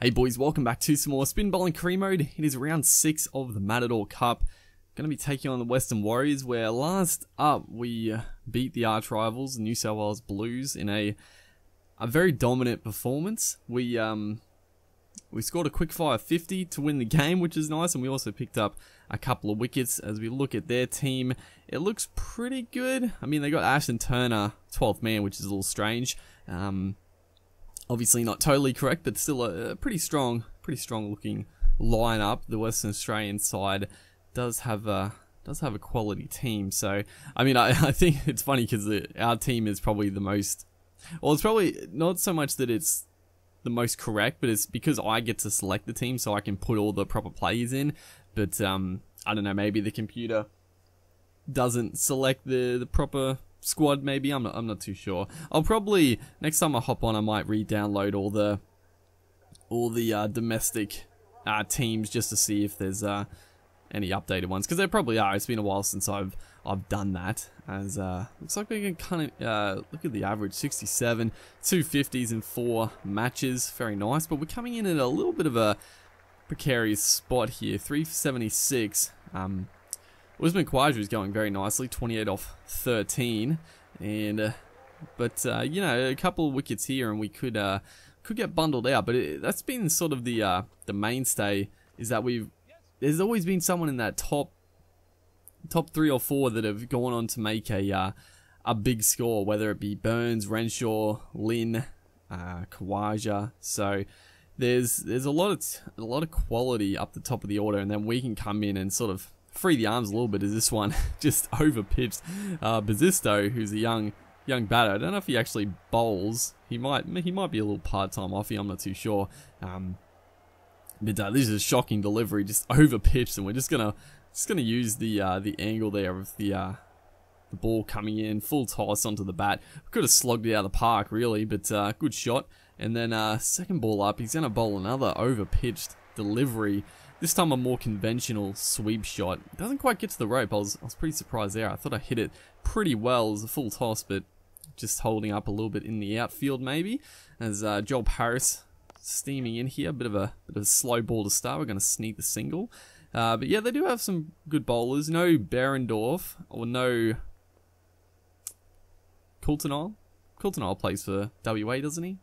Hey boys, welcome back to some more Spin Bowling Career Mode. It is round 6 of the Matador Cup. Going to be taking on the Western Warriors, where last up we beat the arch rivals, New South Wales Blues, in a very dominant performance. We scored a quickfire 50 to win the game, which is nice, and we also picked up a couple of wickets. As we look at their team, it looks pretty good. I mean, they got Ashton Turner, 12th man, which is a little strange. Obviously not totally correct, but still a pretty strong looking lineup. The Western Australian side does have a quality team. So I mean, I think it's funny because our team is probably the most. Well, it's probably not so much that it's the most correct, but it's because I get to select the team, so I can put all the proper players in. But I don't know, maybe the computer doesn't select the proper squad. Maybe I'm not too sure. I'll probably, next time I hop on, I might re-download all the domestic teams just to see if there's any updated ones, because there probably are. It's been a while since I've done that. As looks like we can kind of look at the average, 67, 250s in 4 matches, very nice. But we're coming in at a little bit of a precarious spot here, 376. Usman Khawaja is going very nicely, 28 off 13, and but you know, a couple of wickets here, and we could get bundled out. But that's been sort of the mainstay, is that there's always been someone in that top 3 or 4 that have gone on to make a big score, whether it be Burns, Renshaw, Lynn, Khawaja. So there's a lot of quality up the top of the order, and then we can come in and sort of free the arms a little bit, as this one just overpitched Bazisto, who's a young batter. I don't know if he actually bowls. He might be a little part-time offie, I'm not too sure. But this is a shocking delivery, just overpitched, and we're just gonna use the angle there of the ball coming in, full toss onto the bat. Could have slogged it out of the park really, but good shot. And then second ball up, he's gonna bowl another overpitched delivery. This time a more conventional sweep shot. Doesn't quite get to the rope. I was pretty surprised there. I thought I hit it pretty well. It was a full toss, but just holding up a little bit in the outfield maybe. As Joel Paris steaming in here. Bit of a slow ball to start. We're going to sneak the single. But yeah, they do have some good bowlers. No Behrendorff or no Coultonile. Coultonile plays for WA, doesn't he?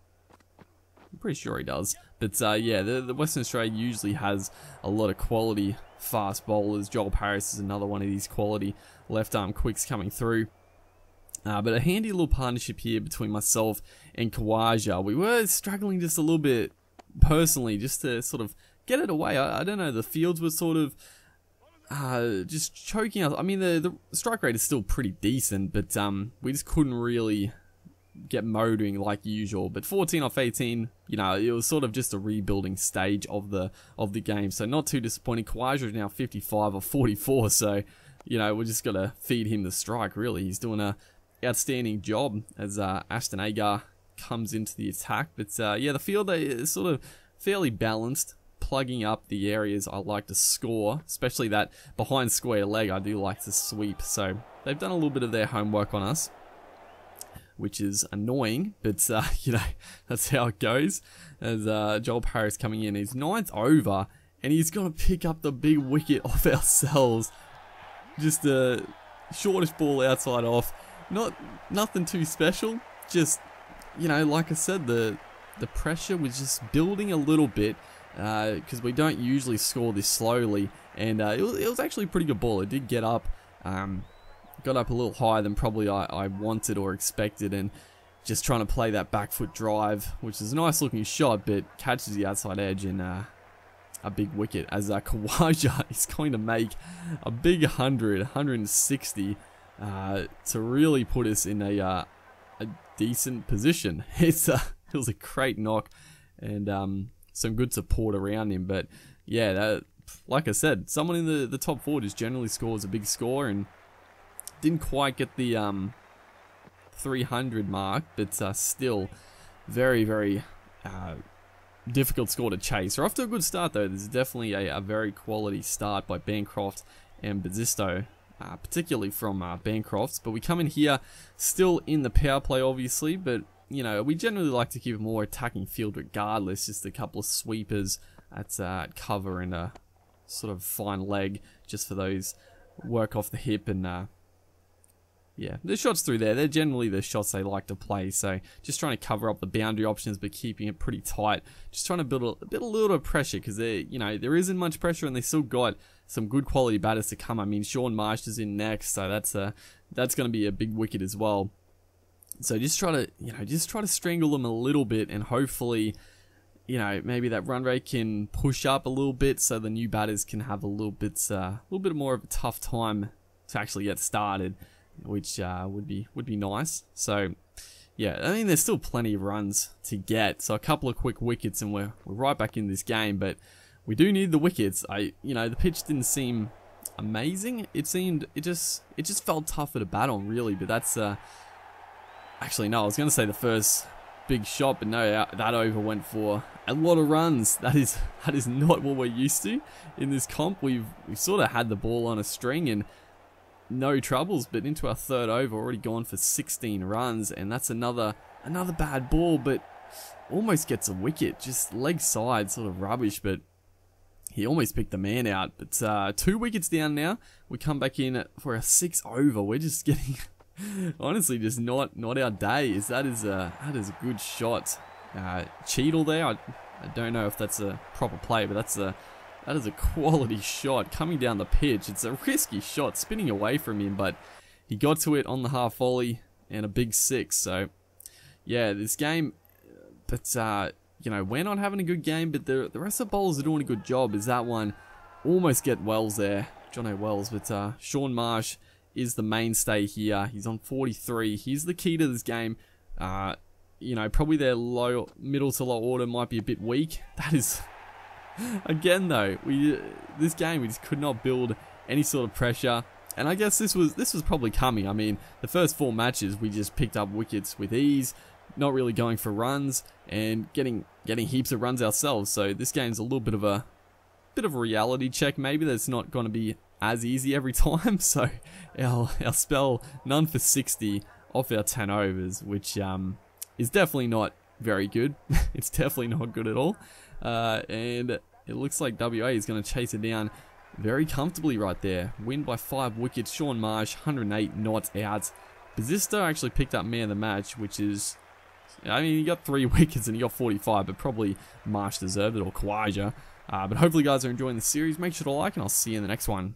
I'm pretty sure he does. But yeah, the Western Australia usually has a lot of quality fast bowlers. Joel Paris is another one of these quality left arm quicks coming through. But a handy little partnership here between myself and Khawaja. We were struggling just a little bit personally, just to sort of get it away. I don't know, the fields were sort of just choking us. I mean, the strike rate is still pretty decent, but we just couldn't really get motoring like usual. But 14 off 18, you know, it was sort of just a rebuilding stage of the game, so not too disappointing. Khawaja is now 55 off 44, so you know, we're just gotta feed him the strike really. He's doing a outstanding job as Ashton Agar comes into the attack. But yeah, the field is sort of fairly balanced, plugging up the areas I like to score, especially that behind square leg I do like to sweep. So they've done a little bit of their homework on us, which is annoying, but you know, that's how it goes. As Joel Paris coming in, he's 9th over, and he's gonna pick up the big wicket off ourselves. Just a shortish ball outside off. Nothing too special. Just, you know, like I said, the pressure was just building a little bit, because we don't usually score this slowly. And it was actually a pretty good ball. It did get up. Got up a little higher than probably I wanted or expected, and just trying to play that back foot drive, which is a nice looking shot, but catches the outside edge and a big wicket. As Khawaja is going to make a big 160 to really put us in a decent position. It was a great knock, and some good support around him. But yeah, like I said, someone in the top 4 just generally scores a big score, and didn't quite get the 300 mark, but still very, very difficult score to chase. We're off to a good start though. There's definitely a very quality start by Bancroft and Bazisto. particularly from Bancrofts. But we come in here still in the power play, obviously, but you know, we generally like to keep a more attacking field regardless. Just a couple of sweepers at cover and a sort of fine leg just for those work off the hip and yeah, the shots through there, they're generally the shots they like to play. So just trying to cover up the boundary options, but keeping it pretty tight. Just trying to build a little bit of pressure because you know, there isn't much pressure, and they still got some good quality batters to come. I mean, Sean Marsh is in next, so that's going to be a big wicket as well. So just try to strangle them a little bit, and hopefully, you know, maybe that run rate can push up a little bit, so the new batters can have a little bit more of a tough time to actually get started, which would be nice. So yeah, I mean, there's still plenty of runs to get, so a couple of quick wickets and we're right back in this game, but we do need the wickets. You know, the pitch didn't seem amazing. It just felt tougher to bat on, really, but that's actually no, I was going to say the first big shot, but no, that over went for a lot of runs. That is not what we're used to in this comp. We've sort of had the ball on a string and no troubles, but into our third over, already gone for 16 runs, and that's another bad ball, but almost gets a wicket. Just leg side, sort of rubbish, but he almost picked the man out. But 2 wickets down now. We come back in for a 6 over. We're just getting, honestly, just not our day. That is a good shot. Cheadle there. I don't know if that's a proper play, but that is a quality shot coming down the pitch. It's a risky shot, spinning away from him, but he got to it on the half volley and a big 6. So, yeah, this game, but, you know, we're not having a good game, but the rest of the bowlers are doing a good job. Is that one almost get Wells there, John O. Wells, but Sean Marsh is the mainstay here. He's on 43. He's the key to this game. You know, probably their middle to low order might be a bit weak. That is... Again though, this game we just could not build any sort of pressure, and I guess this was probably coming. I mean, the first 4 matches we just picked up wickets with ease, not really going for runs and getting heaps of runs ourselves. So this game's a little bit of a reality check. Maybe that's not going to be as easy every time. So our spell none for 60 off our 10 overs, which is definitely not very good. It's definitely not good at all. And it looks like WA is going to chase it down very comfortably right there. Win by 5 wickets. Sean Marsh, 108 not out. Bazisto actually picked up man of the match, which is, I mean, he got 3 wickets and he got 45, but probably Marsh deserved it, or Khawaja. But hopefully you guys are enjoying the series. Make sure to like, and I'll see you in the next one.